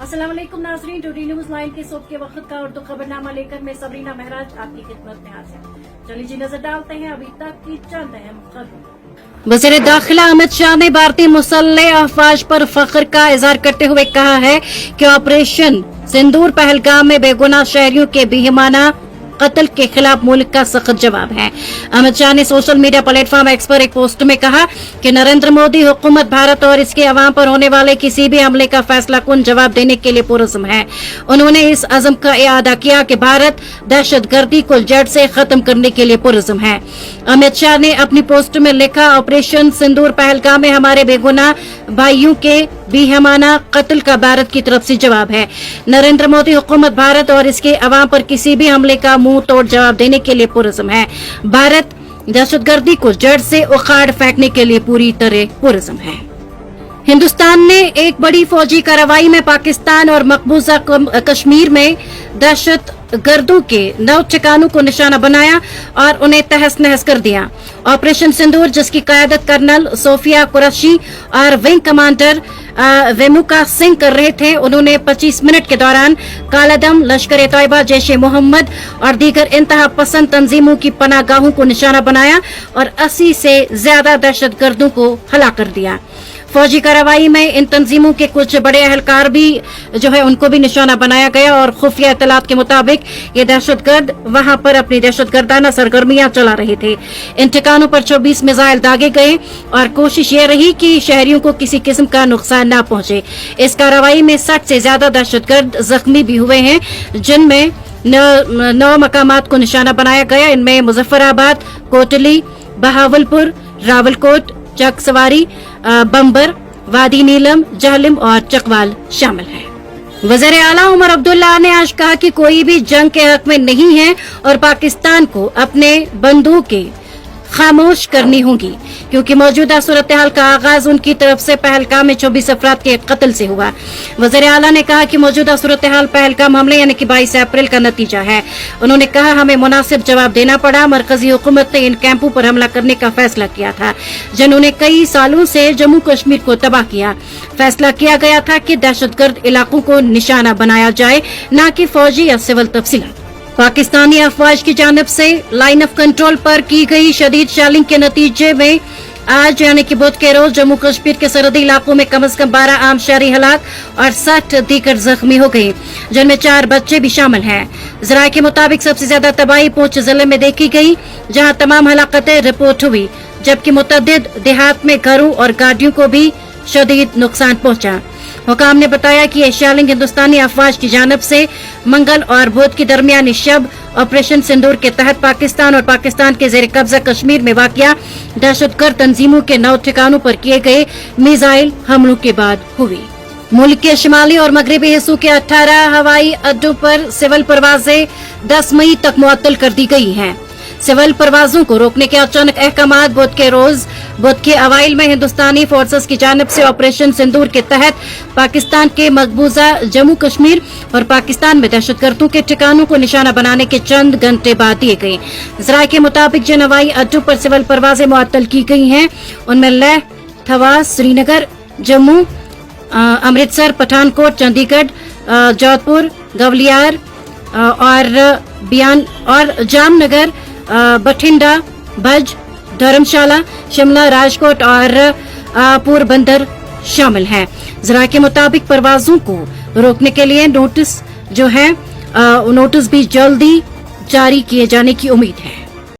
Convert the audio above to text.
अस्सलाम वालेकुम नाज़रीन, टुडे न्यूज़ लाइन के सुबह के वक्त का उर्दू खबरनामा लेकर मैं सबरीना महराज आपकी खिदमत में हाजिर हूं। चलिए जी नजर डालते हैं अभी तक की चंद अहम खबरों। वज़ीर दाखिला अमित शाह ने भारतीय मुसल्लह अफवाज पर फख्र का इजहार करते हुए कहा है कि ऑपरेशन सिंदूर पहलगाम में बेगुनाह शहरियों के बेईमाना कत्ल के खिलाफ मुल्क का सख्त जवाब है। अमित शाह ने सोशल मीडिया प्लेटफॉर्म एक्स पर एक पोस्ट में कहा कि नरेंद्र मोदी हुकूमत भारत और इसके अवाम पर होने वाले किसी भी हमले का फैसला कुन जवाब देने के लिए पुरज़म है। उन्होंने इस अज़म का इआदा किया कि भारत दहशतगर्दी को जड़ से खत्म करने के लिए पुरज़म है। अमित शाह ने अपनी पोस्ट में लिखा, ऑपरेशन सिंदूर पहलगाम में हमारे बेगुनाह भाइयों के बेईमाना कत्ल का भारत की तरफ से जवाब है। नरेंद्र मोदी हुकूमत भारत और इसके अवाम पर किसी भी हमले का मुंह तोड़ जवाब देने के लिए पुरज़म है। भारत दहशतगर्दी को जड़ से उखाड़ फेंकने के लिए पूरी तरह पुरज़म है। हिंदुस्तान ने एक बड़ी फौजी कार्रवाई में पाकिस्तान और मकबूजा कश्मीर में दहशतगर्दों के 9 ठिकानों को निशाना बनाया और उन्हें तहस नहस कर दिया। ऑपरेशन सिंदूर, जिसकी क़यादत कर्नल सोफिया कुरैशी और विंग कमांडर वेमुका सिंह कर रहे थे, उन्होंने 25 मिनट के दौरान कालादम, लश्कर ए तैयबा, जैश ए मोहम्मद और दीगर इंतहा पसंद तंजीमों की पनाहगाहों को निशाना बनाया और 80 से ज्यादा दहशतगर्दों को हलाक कर दिया। फौजी कार्रवाई में इन तंजीमों के कुछ बड़े अहलकार भी उनको भी निशाना बनाया गया और खुफिया इत्तलात के मुताबिक ये दहशतगर्द वहां पर अपनी दहशतगर्दाना सरगर्मियां चला रहे थे। इन ठिकानों पर 24 मिसाइल दागे गए और कोशिश ये रही कि शहरियों को किसी किस्म का नुकसान न पहुंचे। इस कार्रवाई में 60 से ज्यादा दहशतगर्द जख्मी भी हुए हैं, जिनमें 9 मकामात को निशाना बनाया गया। इनमें मुजफ्फराबाद, कोटली, बहावलपुर, रावलकोट, चक सवारी, बम्बर, वादी नीलम, जहलिम और चकवाल शामिल है। वज़ीर आला उमर अब्दुल्ला ने आज कहा कि कोई भी जंग के हक में नहीं है और पाकिस्तान को अपने बंदूकें खामोश करनी होंगी, क्योंकि मौजूदा सूरत हाल का आगाज उनकी तरफ से पहलगाम में 24 अफराद के कत्ल से हुआ। वज़ीर आला ने कहा कि मौजूदा सूरत हाल पहलगाम हमले यानी कि 22 अप्रैल का नतीजा है। उन्होंने कहा, हमें मुनासिब जवाब देना पड़ा। मरकजी हुकूमत ने इन कैंपों पर हमला करने का फैसला किया था, जिन्होंने कई सालों से जम्मू कश्मीर को तबाह किया। फैसला किया गया था कि दहशतगर्द इलाकों को निशाना बनाया जाए, न कि फौजी या सिविल तफसीलात। पाकिस्तानी अफवाज की जानिब से लाइन ऑफ कंट्रोल पर की गई शदीद शेलिंग के नतीजे में आज यानी कि बुध के रोज जम्मू कश्मीर के सरहदी इलाकों में कम से कम 12 आम शहरी हलाक और 60 दीगर जख्मी हो गए, जिनमें 4 बच्चे भी शामिल हैं। जराये के मुताबिक सबसे ज्यादा तबाही पूंछ जिले में देखी गई, जहां तमाम हलाकतें रिपोर्ट हुई, जबकि मुतअद्दिद देहात में घरों और गाड़ियों को भी शदीद नुकसान पहुंचा। हुकाम ने बताया कि यह शेलिंग हिंदुस्तानी अफवाज की जानिब से मंगल और बुध की दरमियानी शब ऑपरेशन सिंदूर के तहत पाकिस्तान और पाकिस्तान के जेर कब्जा कश्मीर में वाक़िया दहशतगर्द तंजीमों के 9 ठिकानों पर किए गए मिसाइल हमलों के बाद हुई। मुल्क के शिमाली और मगरबी हिस्सों के 18 हवाई अड्डों पर सिविल परवाजें 10 मई तक मुअत्तल कर दी गई हैं। सिविल परवाजों को रोकने के अचानक अहकामात बुध के अवाइल में हिंदुस्तानी फोर्सेस की जानिब से ऑपरेशन सिंदूर के तहत पाकिस्तान के मकबूजा जम्मू कश्मीर और पाकिस्तान में दहशतगर्दों के ठिकानों को निशाना बनाने के चंद घंटे बाद दिए गए। जराये के मुताबिक जिन हवाई अड्डों पर सिविल परवाजें मुअत्तल की गई हैं, उनमें लेह, थवास, श्रीनगर, जम्मू, अमृतसर, पठानकोट, चंडीगढ़, जोधपुर, ग्वालियर और बियान और जामनगर, बठिंडा, भज, धर्मशाला, शिमला, राजकोट और पोरबंदर शामिल हैं। जराये के मुताबिक परवाजों को रोकने के लिए नोटिस भी जल्दी जारी किए जाने की उम्मीद है।